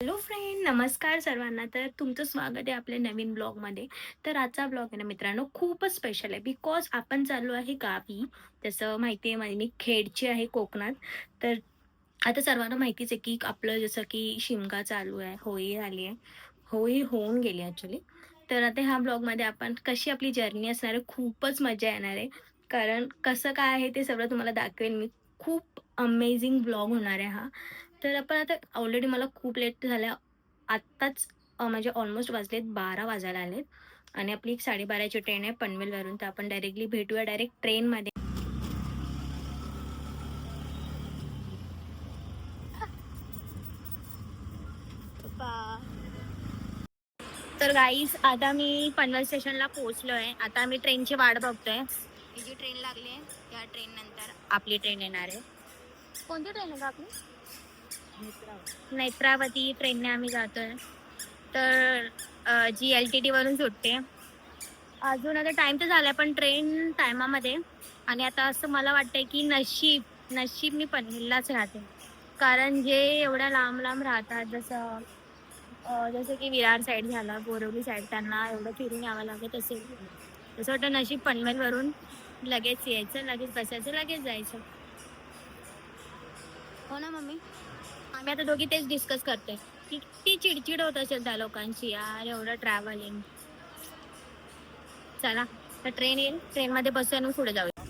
Hello friend, नमस्कार सर्वांना. तर तुमचं स्वागत आहे आपल्या नवीन ब्लॉगमध्ये. तर आजचा ब्लॉग आहे ना मित्रांनो, खूपच स्पेशल आहे बिकॉज आपण चाललो आहे गावी. तसं माहिती आहे मी खेडची आहे कोकणात. तर आता सर्वांना माहितीच आहे की आपलं जसं की शिमगा चालू आहे, होळी आली आहे, होळी होऊन गेली ॲक्च्युली. तर आता ह्या ब्लॉगमध्ये आपण कशी आपली जर्नी असणार आहे, खूपच मजा येणार आहे. कारण कसं काय आहे ते सगळं तुम्हाला दाखवेन मी. खूप अमेझिंग ब्लॉग होणार आहे हा. तर आपण आता ऑलरेडी मला खूप लेट झालं आत्ताच. म्हणजे ऑलमोस्ट वाजलेत 12 वाजायला आलेत आणि आपली एक 12:30ची ट्रेन आहे पनवेलवरून. तर आपण डायरेक्टली भेटूया डायरेक्ट ट्रेनमध्ये. तर गाईज आता मी पनवेल स्टेशनला पोहोचलो आहे. आता आम्ही ट्रेनची वाट बघतोय. ही जी ट्रेन लागली आहे त्या ट्रेन नंतर आपली ट्रेन येणार आहे. कोणती ट्रेन आहे का आपली? नेत्रावती ट्रेनने आम्ही जातोय. तर जी LTT वरून सुटते. अजून आता टाइम तर झालाय पण ट्रेन टायमामध्ये. आणि आता असं मला वाटतंय की नशीब नशीब मी पनवेललाच राहते. कारण जे एवढ्या लांब लांब राहतात जसं जसं की विरार साईड झाला, बोरिवली साईड, त्यांना एवढं फिरून यावं लागत असेल. तसं वाटतं नशीब पनवेलवरून लगेच यायचं, लगेच बसायचं, लगेच जायचं. हो ना मम्मी? आम्ही आता दोघी तेच डिस्कस करतोय की किती चिडचिड होत असेल त्या लोकांची यार एवढं ट्रॅव्हलिंग. चला, तर ट्रेन येईल, ट्रेनमध्ये बसूया आणि पुढे जाऊया.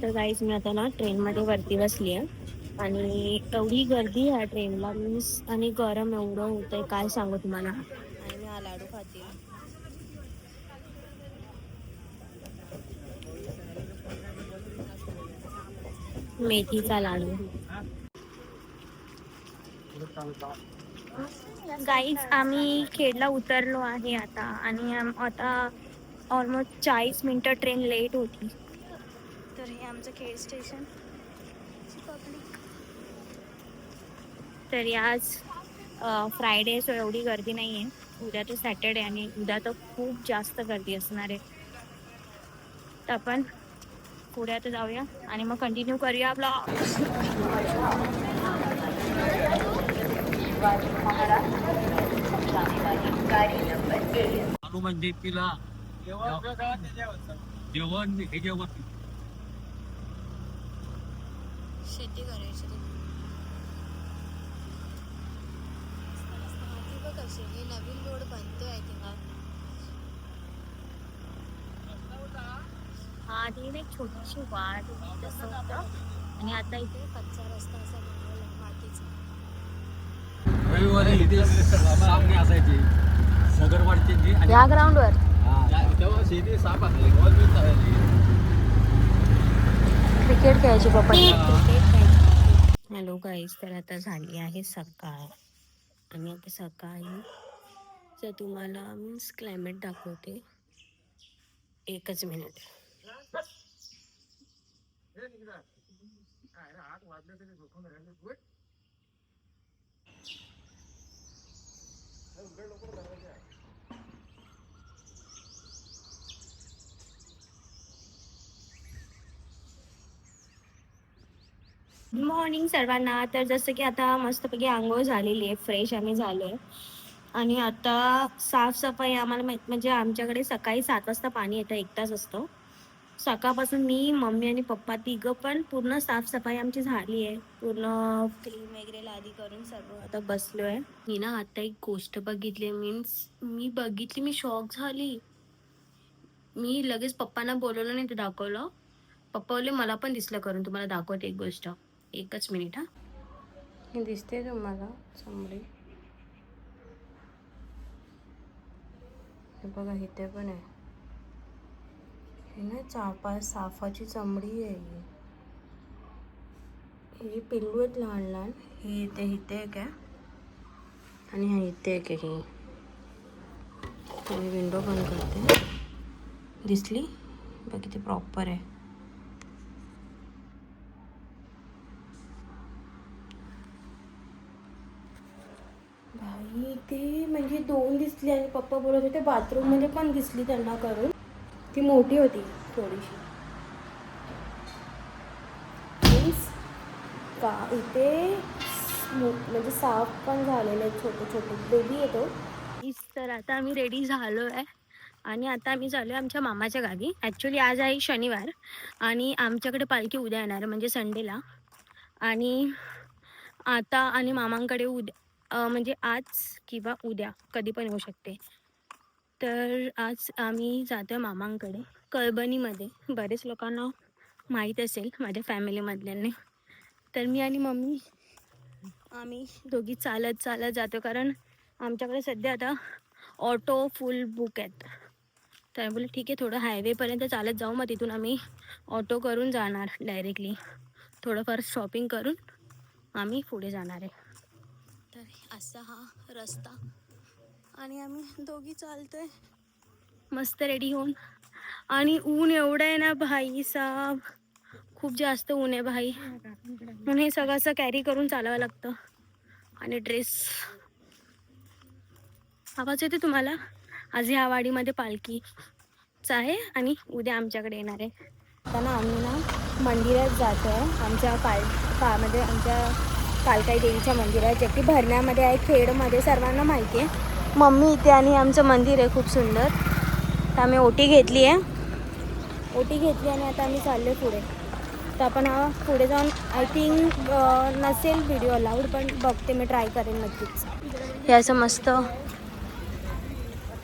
तर गाईज मी आता ना ट्रेनमध्ये वरती बसली आहे आणि एवढी गर्दी आहे ट्रेनला मीन्स, आणि गरम एवढं होतंय काय सांगू तुम्हाला. आणि मी हा लाडू खाते, मेथीचा लाडू. गाईज आम्ही खेडला उतरलो आहे आता आणि आता ऑलमोस्ट 40 मिनिटं ट्रेन लेट होती. तर हे आमचं खेड स्टेशन. पब्लिक तरी आज फ्रायडे सो एवढी गर्दी नाही आहे. उद्या तर सॅटर्डे आणि उद्या तर खूप जास्त गर्दी असणार आहे. तर आपण पुढे आता जाऊया आणि मग कंटिन्यू करूया ब्लॉग. हनुमान जयंतीला जेवण हे जेवण शेती करायची कशी. हे नवीन रोड बनतोय आय थिंक. हा ती एक छोटीशी वाट तसं होतं आणि आता इथे कच्चा रस्ता असा बनवला मातीचा. रविवारी इथे सामने असायचे सगरवाडचे आणि या ग्राउंडवर तेव्हा शेती साप असायचे. क्रिकेट खेळायची पप्पा, क्रिकेट खेळायची. हॅलो गाईज, तर आता झाली आहे सकाळ आणि आता सकाळी जर तुम्हाला मीन्स क्लायमेट दाखवते. एकच मिनिट. गुड मॉर्निंग सर्वांना. तर जसं की आता मस्तपैकी आंघोळ झालेली आहे, फ्रेश आम्ही झालो आहे आणि आता साफसफाई आम्हाला म्हणजे आमच्याकडे सकाळी 7 वाजता पाणी येतं, 1 तास असतं. सकाळपासून मी, मम्मी आणि पप्पा तिघं पण पूर्ण साफसफाई आमची झाली आहे. पूर्ण क्लीन वगैरे लादी करून सर्व आता बसलो आहे. मी ना आता एक गोष्ट बघितली, मीन्स मी शॉक झाली. मी लगेच पप्पांना बोलवलं नाही, ते दाखवलं. पप्पा बोलले मला पण दिसलं करून, तुम्हाला दाखवते एक गोष्ट. एकच मिनिट हा. हे दिसते तुम्हाला चमडी? हे बघा इथे पण आहे. हे ना सापाची चमडी आहे. हे पिल्लू आहेत लहान लहान. हे इथे आहे का आणि हा इथे आहे का. ही विंडो बंद करते. दिसली बघ किती प्रॉपर आहे. भाई ते म्हणजे 2 दिसली आणि पप्पा बोलत होते बाथरूममध्ये पण दिसली त्यांना करून. ती मोठी होती थोडीशी. मीन्स का इथे म्हणजे साफ पण झालेले आहेत, छोटे छोटे बेबी येतो. तर आता आम्ही रेडी झालो आहे आणि आता आम्ही चाललो आहे आमच्या मामाच्या गावी. ॲक्च्युली आज आहे शनिवार आणि आमच्याकडे पालखी उद्या येणार आहे म्हणजे संडेला. आणि आता आणि मामांकडे उद्या म्हणजे आज किंवा उद्या कधी पण येऊ शकते. तर आज आम्ही जातो आहे मामांकडे कळबणीमध्ये. बरेच लोकांना माहीत असेल माझ्या फॅमिलीमधल्यांनी. तर मी आणि मम्मी आम्ही दोघी चालत चालत जातो, कारण आमच्याकडे सध्या आता ऑटो फुल बुक आहेत. तर बोले ठीक आहे, थोडं हायवेपर्यंत चालत जाऊ, मग तिथून आम्ही ऑटो करून जाणार डायरेक्टली. थोडंफार शॉपिंग करून आम्ही पुढे जाणार आहे. तर असा हा रस्ता आणि आम्ही दोघी चालतोय मस्त रेडी होऊन. आणि ऊन एवढं आहे ना भाई साब, खूप जास्त ऊन आहे भाई, म्हणून हे सगळं असं कॅरी करून चालावं लागतं. आणि ड्रेस, आवाज येते तुम्हाला? आज ह्या वाडीमध्ये पालखीच आहे आणि उद्या आमच्याकडे येणार आहे. आता ना आम्ही ना मंदिरात जातो आहे, आमच्या म्हणजे आमच्या कालकाई देवीच्या मंदिरात, जे की भरण्यामध्ये आहे, खेडमध्ये, सर्वांना माहिती आहे. मम्मी इथे आणि आमचं मंदिर आहे खूप सुंदर. तर आम्ही ओटी घेतली आणि आता आम्ही चाललो पुढे. तर आपण पुढे जाऊन आय थिंक नसेल व्हिडिओ अलाउड, पण बघते मी, ट्राय करेन नक्कीच. हे असं मस्त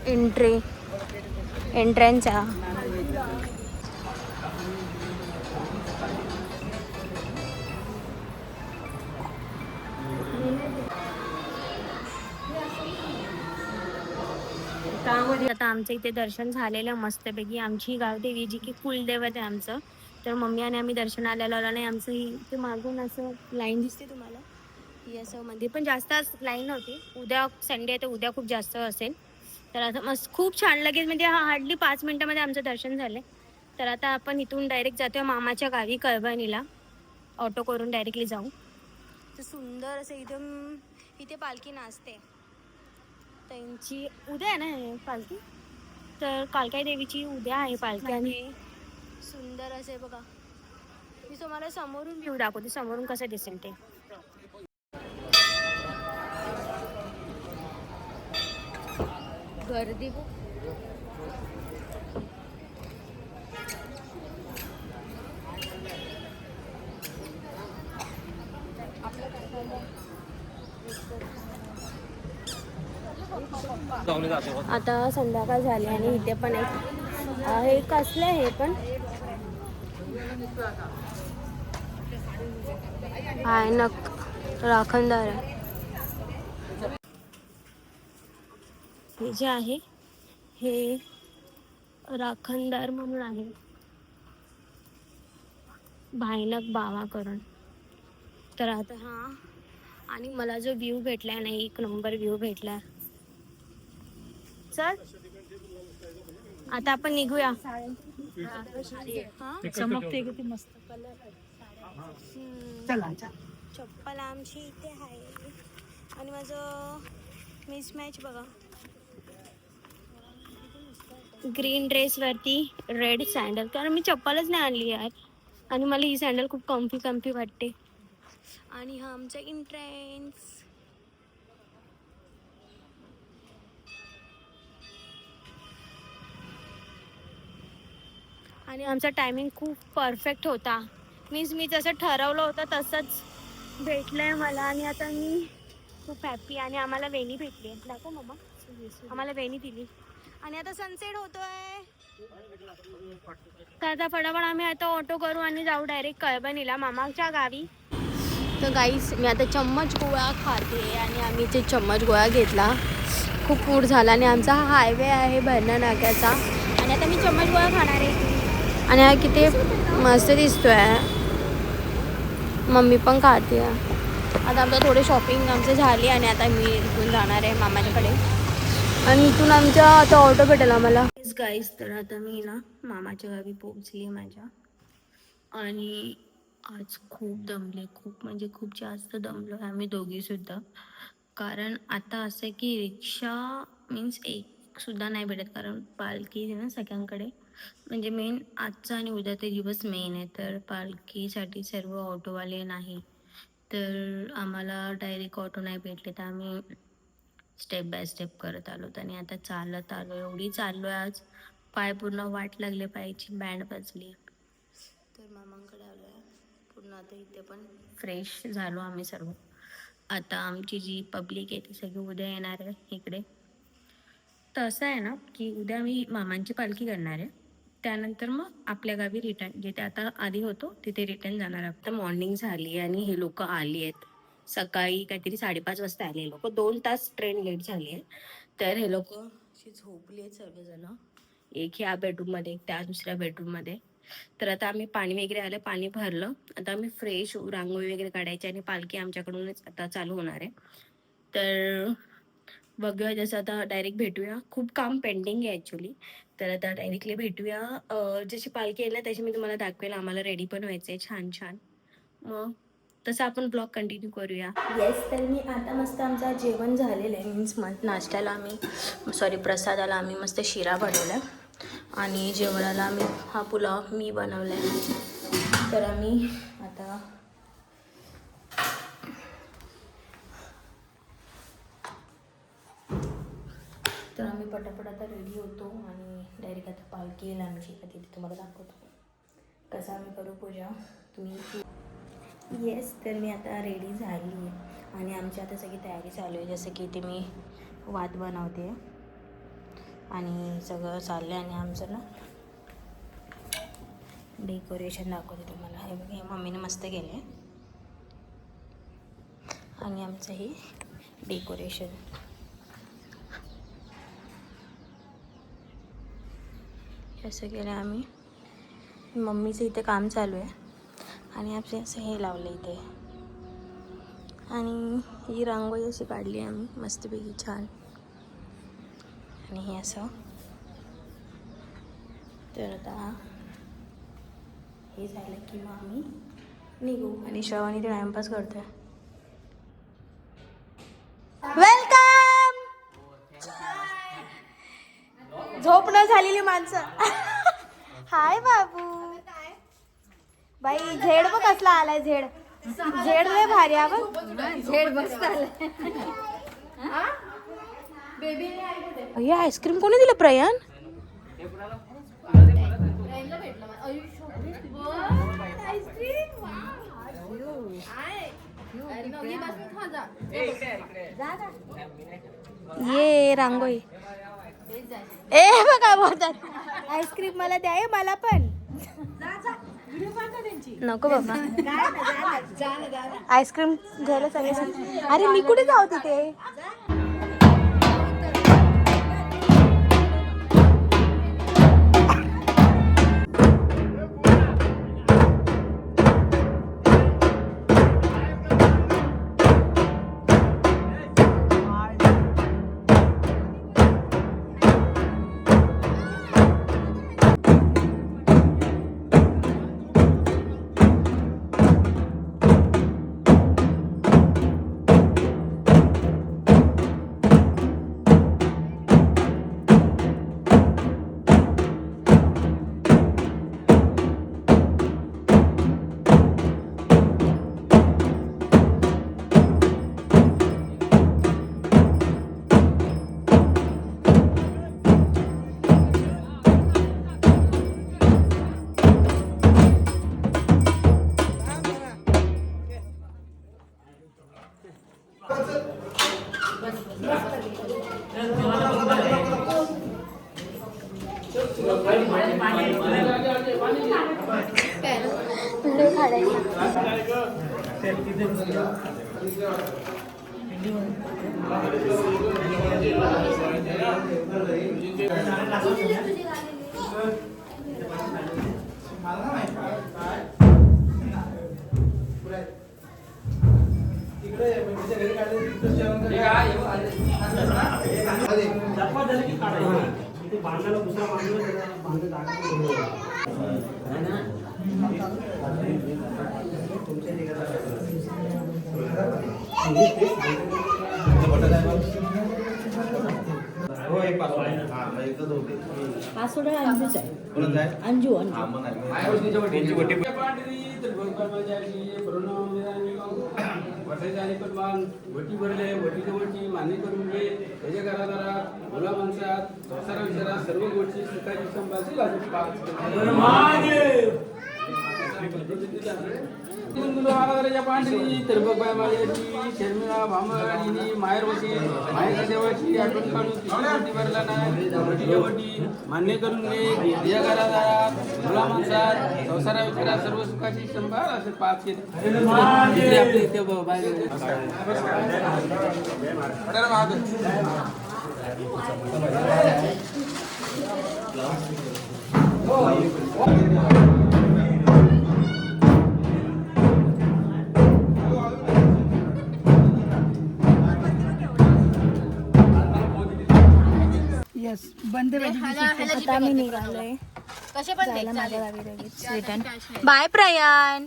एंट्रन्स आहे. आता आमचं इथे दर्शन झालेलं मस्तपैकी. आमची गावदेवी जी की कुलदैवत आहे आमचं. तर मम्मी आणि आम्ही दर्शनाला आलेलो नाही. आमचं ही इथे मागून असं लाईन दिसते तुम्हाला, ही असं मंदिर पण जास्त लाईन नव्हती. उद्या संडे आहे तर उद्या खूप जास्त असेल. तर आता मस्त खूप छान, लगेच म्हणजे हार्डली 5 मिनिटामध्ये आमचं दर्शन झालं. तर आता आपण इथून डायरेक्ट जातोय मामाच्या गावी कळबणीला, ऑटो करून डायरेक्टली जाऊ. तर सुंदर असं एकदम इथे पालखी नाचते. त्यांची उद्या आहे ना पालखी, तर कालकाई देवीची उद्या आहे पालखी. आणि सुंदर असे बघा, मी तुम्हाला समोरून व्ह्यू दाखवते, समोरून कसं दिसेल ते. गर्दी खूप. आता संध्याकाळ झाली आणि इथे पण एक हे कसलं आहे, हे पण नक राखणदार आहे. हे जे आहे हे राखणदार म्हणून आहे, भयानक बावाकरण. तर आता हा, आणि मला जो व्ह्यू भेटलाय ना, एक नंबर व्ह्यू भेटलाय. चल आता आपण निघूया. चमकते किती मस्त. चला चप्पल आमची इथे आहे आणि माझं मिसमॅच बघा, ग्रीन ड्रेस वरती रेड सँडल, कारण मी चप्पलच नाही आणली यार, आणि मला ही सँडल खूप कम्फी वाटते. आणि हा आमचा एंट्रन्स. आणि आमचा टायमिंग खूप परफेक्ट होता. मीन्स मी जसं ठरवलं होतं तसंच भेटलंय मला. आणि आता मी खूप हॅप्पी. आणि आम्हाला वेणी भेटली आहे, दाखव मम्मा, आम्हाला वेणी दिली. आणि आता सनसेट होतोय. तर आता फटाफट आम्ही आता ऑटो करू आणि जाऊ डायरेक्ट कळबणीला, मामाच्या गावी. तर गाईस, मी आता चम्मच गोळा खाते आणि आम्ही ते चम्मच गोळा घेतला. खूप पूर झाला आणि आमचा हा हायवे आहे भरणा नाक्याचा. आणि आता मी चम्मच गोळा खाणार आहे. आणि हा किती मस्त दिसतोय, मम्मी पण खाते. आता आमचं थोडे शॉपिंग आमची झाली आणि आता मी इथून जाणार आहे मामाच्याकडे. आणि इथून आमच्या आता ऑटो भेटेल आम्हाला. गाईस, तर आता मी ना मामाच्या गावी पोहोचली माझ्या. आणि आज खूप दमले, खूप म्हणजे खूप जास्त दमलो आम्ही दोघी सुद्धा. कारण आता असं आहे की रिक्षा मीन्स एक सुद्धा नाही भेटत, कारण पालखी आहे ना सगळ्यांकडे. म्हणजे मेन आजचा आणि उद्या ते दिवस मेन आहे, तर पालखीसाठी सर्व ऑटोवाले नाही. तर आम्हाला डायरेक्ट ऑटो नाही भेटले तर आम्ही स्टेप बाय स्टेप करत आलो आणि आता चालत आलो. एवढी चाललो आज पाय पूर्ण वाट लागले, पायाची बँड बजली. तर मामांकडे आलो आहे पूर्ण. आता इथे पण फ्रेश झालो आम्ही सर्व. आता आमची जी पब्लिक आहे ती सगळी उद्या येणार आहे इकडे. तर असं आहे ना की उद्या मी मामांची पालखी करणार आहे, त्यानंतर मग आपल्या गावी रिटर्न, जिथे आता आधी होतो तिथे रिटर्न जाणार आहे. आता मॉर्निंग झाली आणि हे लोक आली आहेत. सकाळी काहीतरी 5:30 वाजता आले लोक. 2 तास ट्रेन लेट झाली आहे. तर हे लोक अशी झोपली आहेत सर्वजण. एक ह्या बेडरूममध्ये, एक त्या दुसऱ्या बेडरूममध्ये. तर आता आम्ही पाणी वगैरे आलं, पाणी भरलं. आता आम्ही फ्रेश रांगोळी वगैरे काढायची आणि पालखी आमच्याकडूनच आता चालू होणार आहे. तर बघूया, जसं आता डायरेक्ट भेटूया. खूप काम पेंडिंग आहे ॲक्च्युली. तर आता डायरेक्टली भेटूया. जशी पालखी येईल ना त्याची मी तुम्हाला दाखवेल. आम्हाला रेडी पण व्हायचं आहे छान छान. मग तसं आपण ब्लॉग कंटिन्यू करूया. येस, तर मी आता मस्त आमचं जेवण झालेलं आहे. मीन्स नाश्त्याला आम्ही प्रसादाला आम्ही मस्त शिरा बनवला आहे आणि जेवणाला आम्ही हा पुलाव मी बनवला आहे. तर आम्ही आता पटापट आता रेडी होतो आणि डायरेक्ट आता पालखी येईल आमची. आता तिथे तुम्हाला दाखवतो कसं आम्ही करू पूजा. तुम्ही येस, तर मी आता रेडी झाली आहे आणि आमची आता सगळी तयारी चालू आहे. जसं की इथे मी वात बनवते आणि सगळं चाललं आहे. आणि आमचं ना डेकोरेशन दाखवते तुम्हाला. हे बघा, हे मम्मीने मस्त केलं आहे आणि आमचं हे डेकोरेशन. असं केलं आम्ही. मम्मीचं इथे काम चालू आहे आणि आपले असं हे लावलं इथे. आणि ही रांगोळी अशी काढली आम्ही मस्तपैकी छान. आणि हे असं. तर आता हे झालं की मग आम्ही निघू. आणि श्रवणी ते टाइमपास करतोय. वेलकम. झोप न झालेली माणसं. हाय बाबू. बाई झेड बघ कसला आलाय. झेड लय भारी आहे बघ. झेड मस्त आलाय. हे आईस्क्रीम कोणी दिलं? प्रयान. ये रांगोळी. ए बघा बोलतात आईस्क्रीम मला द्या. मला पण नको बाबा. आईस्क्रीम घ्यायला सगळे. अरे मी कुठे जाऊ तिथे. पासवर्ड अंजूच आहे. अंजू अंजू. वर्षाच्या आणि पद्मान वटी भरले वटी जवळची मान्य करून घे त्याच्या घरादारात मुला माणसात संसारा विचारात सर्व गोष्टी सुखाची संभाळशील अजून महाराजाच्या पांढरी त्र्यंबकबाई माळ्याची शर्मिळा भामगाडीनी माहेरवटी माहेर देवाची आठवण काढून वटी भरला नाही वटीच्या वटी मान्य करून घे या घरादारात मुला माणसात संसारा विचारात सर्व सुखाची संभाळ असे 5 केले आपले इथे बाहेर यस बंद आता आम्ही निघालोय कसे पण जायला माझ्या गावी लगेच रिटर्न बाय प्रयान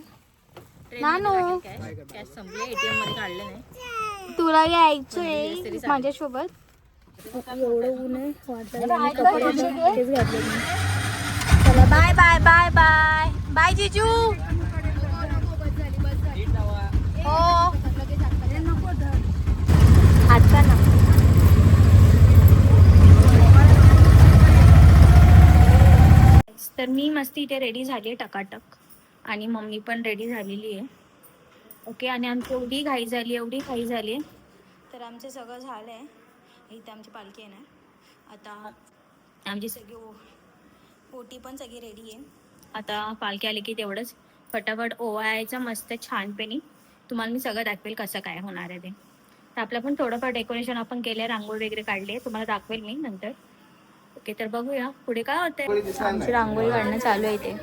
नानो कॅश संपले एटीएम मध्ये काढले नाही तुला यायचंय माझ्यासोबत एवढं ऊन आहे वाटलं तेच घातले मी. चला bye bye bye bye bye जिजू हो आता ना तर मी मस्ती इथे रेडी झाली आहे टकाटक आणि मम्मी पण रेडी झालेली आहे. ओके आणि आमची एवढी घाई झाली आहे तर आमचं सगळं झालं आहे. इथे आमची पालखी आहे ना आता आमची सगळी ओटी पण सगळी रेडी आहे. आता पालखी आली की तेवढंच फटाफट ओवाळायचं मस्त छानपैकी. तुम्हाला मी सगळं दाखवेल कसं काय होणार आहे ते. तर आपलं पण थोडंफार डेकोरेशन आपण केलं आहे रांगोळी वगैरे काढली आहे तुम्हाला दाखवेल मी नंतर. ओके तर बघूया पुढे काय होतंय. आमची रांगोळी काढणं चालू आहे ते.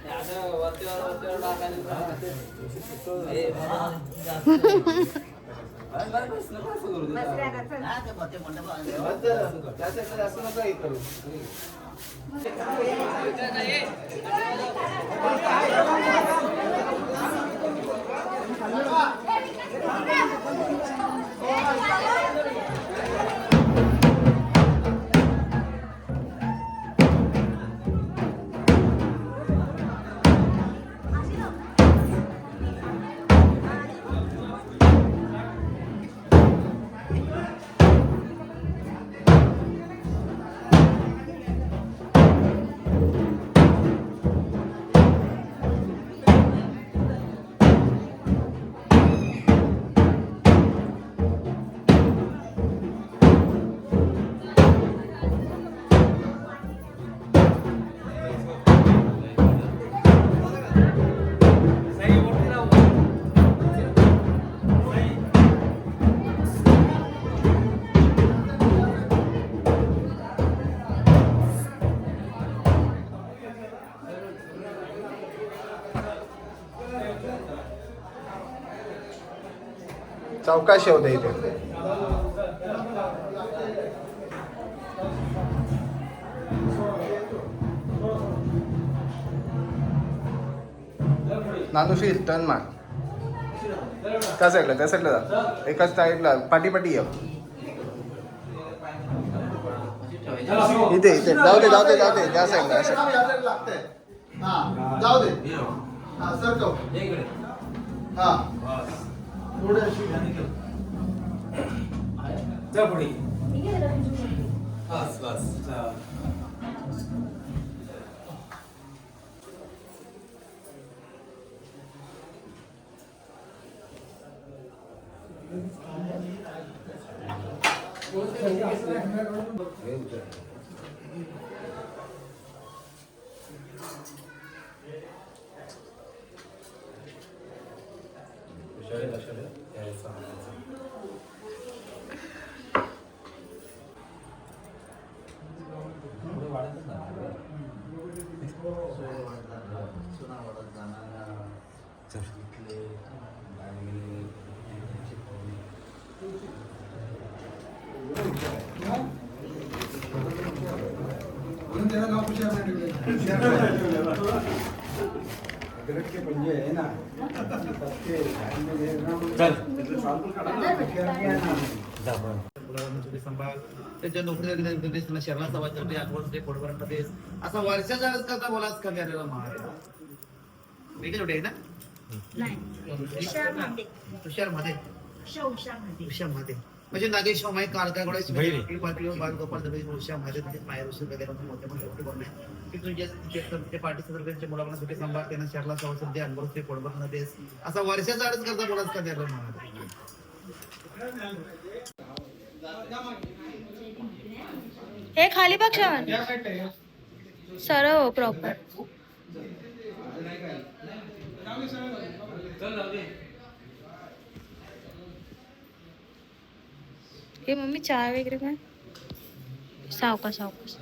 चौकाशी होते इथे. नानुशील टर्न मार. त्या साईडला जा. एकाच साईडला पाठी ये. इथे जाऊ दे त्या साईडला जाऊ दे. सरकव हा पुढे अशी जा पुढे बस त्याच्या नोकरी शहराचा वाचवते आठवडे पोटपर्यंत असा वर्षाच्या वेळेस करता बोलाच कमी आलेला महाराज वेगळे आहे ना तुषार मध्ये उषा महादेव म्हणजे नागेश माई कारकागोडे पाटील बालगोपाल दबे उषा महादेव म्हणजे मायर उषा वगैरे मोठे मोठे बोलणे की तुझ्या पार्टी सदस्यांच्या मुलांसाठी सांभाळ त्यांना शहरला सवय दे अनुभव ते पोटभर न देस असा वर्षाचा अर्ज करता बोलाच का द्यायला म्हणा हे खाली बघ श्रवण सरळ हो प्रॉपर. हे मम्मी चहा वगैरे काय सावकाश सावकाश.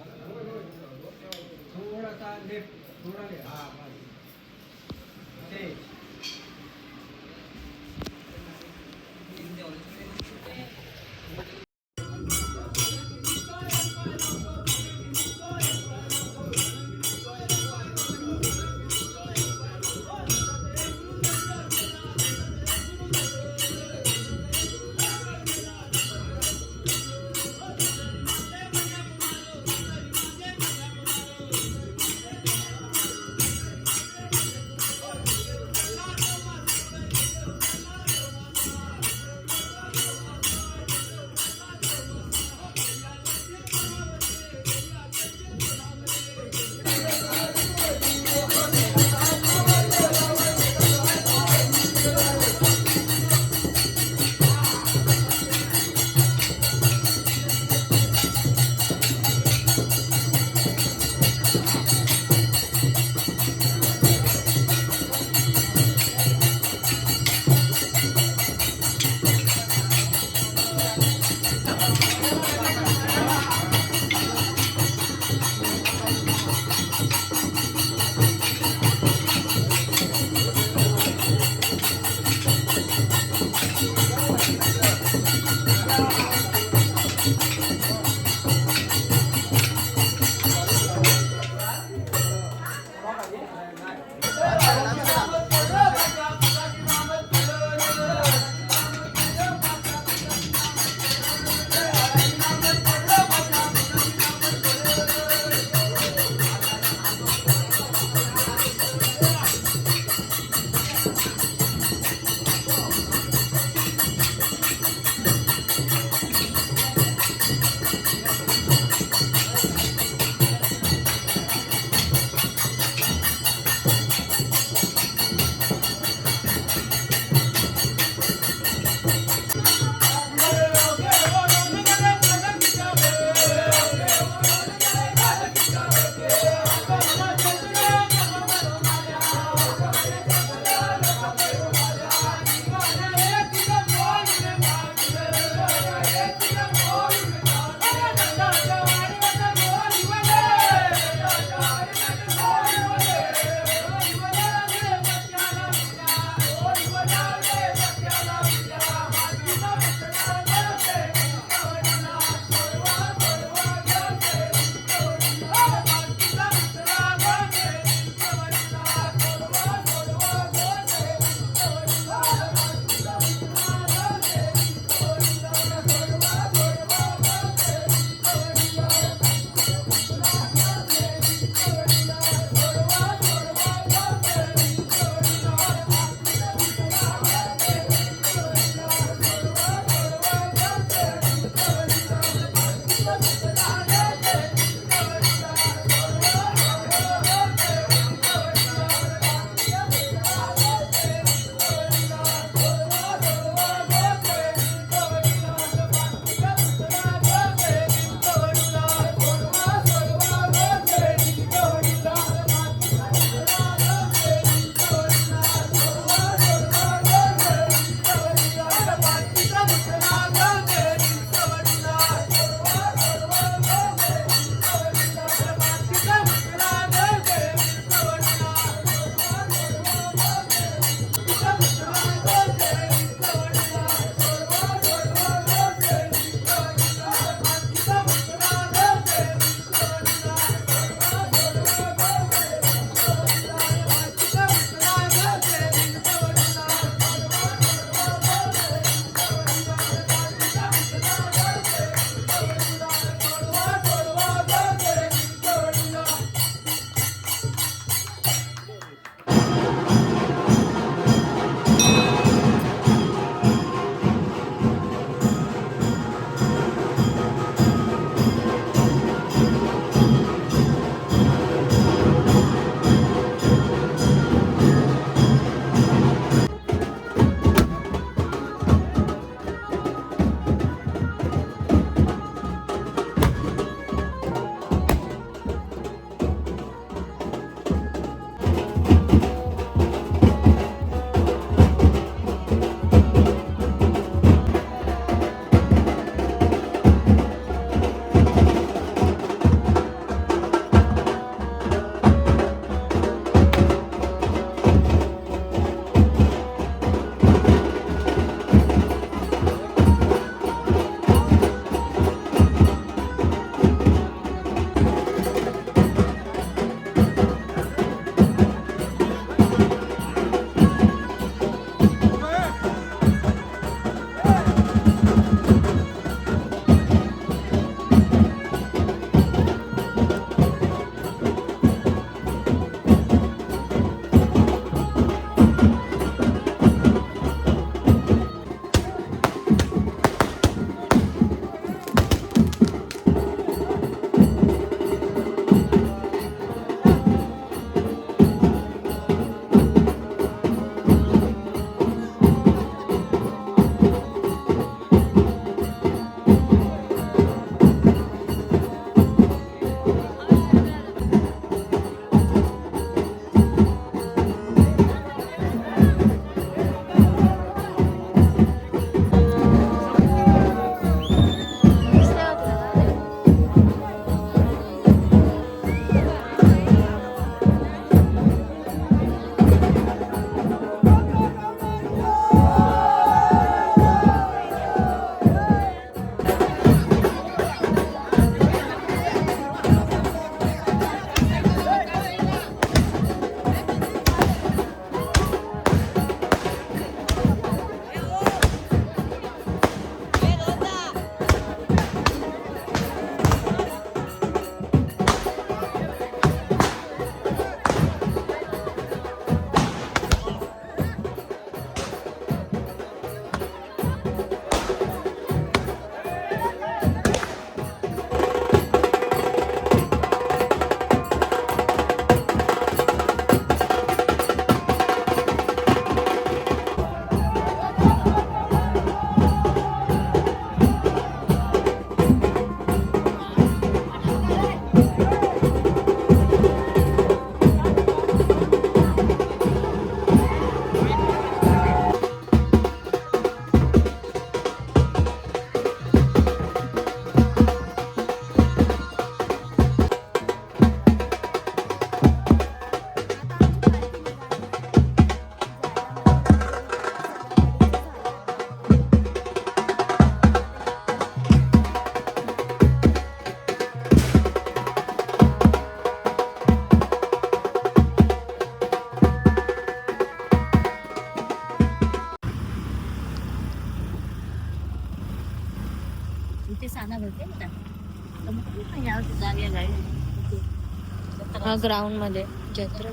हा ग्राउंड मध्ये जत्रा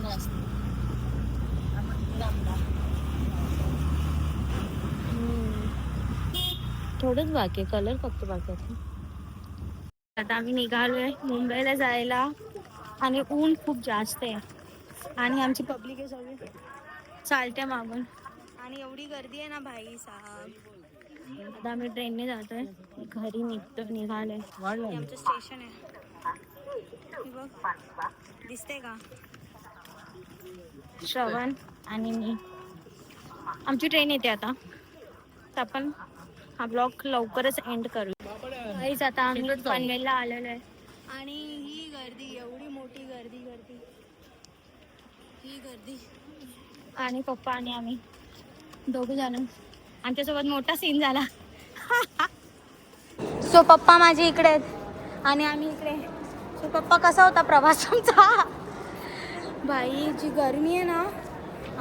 थोडंच बाकी कलर फक्त बाकी आहे. आता आम्ही निघालोय मुंबईला जायला आणि ऊन खूप जास्त आहे आणि आमची पब्लिक आहे सगळी चालत्या मागून आणि एवढी गर्दी आहे ना भाई साहब. आता आम्ही ट्रेनने जातोय घरी निघालोय. हे आमचं स्टेशन आहे. हे बघ दिसते का श्रवण आणि मी. आमची ट्रेन येते आता तर आपण हा ब्लॉग लवकरच एंड करू. काहीच आता आम्ही पनवेलला आलेलो आहे आणि ही गर्दी एवढी मोठी गर्दी ही गर्दी आणि पप्पा आणि आम्ही दोघं जण आमच्यासोबत मोठा सीन झाला. सो पप्पा माझे इकडे आहेत आणि आम्ही इकडे. सो पप्पा कसा होता प्रवास आमचा. भाई जी गरमी आहे ना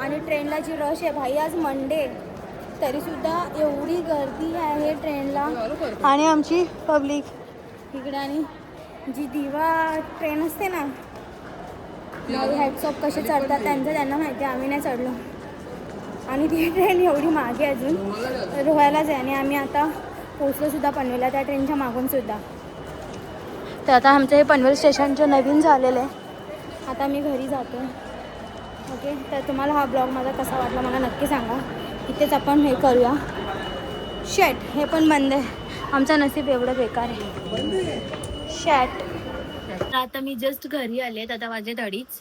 आणि ट्रेनला जी रश आहे भाई. आज मंडे तरीसुद्धा एवढी गर्दी आहे ट्रेनला आणि आमची पब्लिक इकडे. आणि जी दिवा ट्रेन असते ना हेड्स ऑफ कसे चढतात त्यांना माहिती आहे. आम्ही नाही चढलो आणि ती ट्रेन एवढी मागे अजून रोहायलाच आहे आणि आम्ही आता पोचलोसुद्धा पनवेलला त्या ट्रेनच्या मागून सुद्धा. तर आता आमचं हे पनवेल स्टेशनचं नवीन झालेलं आहे. आता मी घरी जातो. ओके तर तुम्हाला हा ब्लॉग माझा कसा वाटला मला नक्की सांगा. इथेच आपण हे करूया. शॅट हे पण बंद आहे. आमचं नसीब एवढं बेकार आहे. शॅट. आता मी जस्ट घरी आले आता वाजले 2:30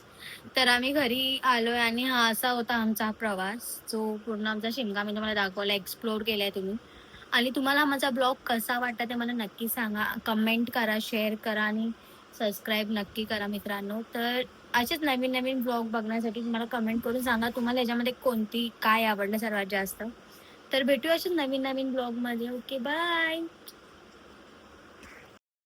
तर आम्ही घरी आलोय आणि हा असा होता आमचा प्रवास जो पूर्ण आमचा शिमगा मी तुम्हाला दाखवला एक्सप्लोर केलाय तुम्ही. आणि तुम्हाला माझा ब्लॉग कसा वाटला ते मला नक्की सांगा. कमेंट करा शेअर करा आणि सबस्क्राईब नक्की करा मित्रांनो. तर असेच नवीन नवीन ब्लॉग बघण्यासाठी तुम्हाला कमेंट करून सांगा तुम्हाला याच्यामध्ये कोणती काय आवडलं सर्वात जास्त. तर भेटूया असेच नवीन नवीन ब्लॉगमध्ये. Okay bye.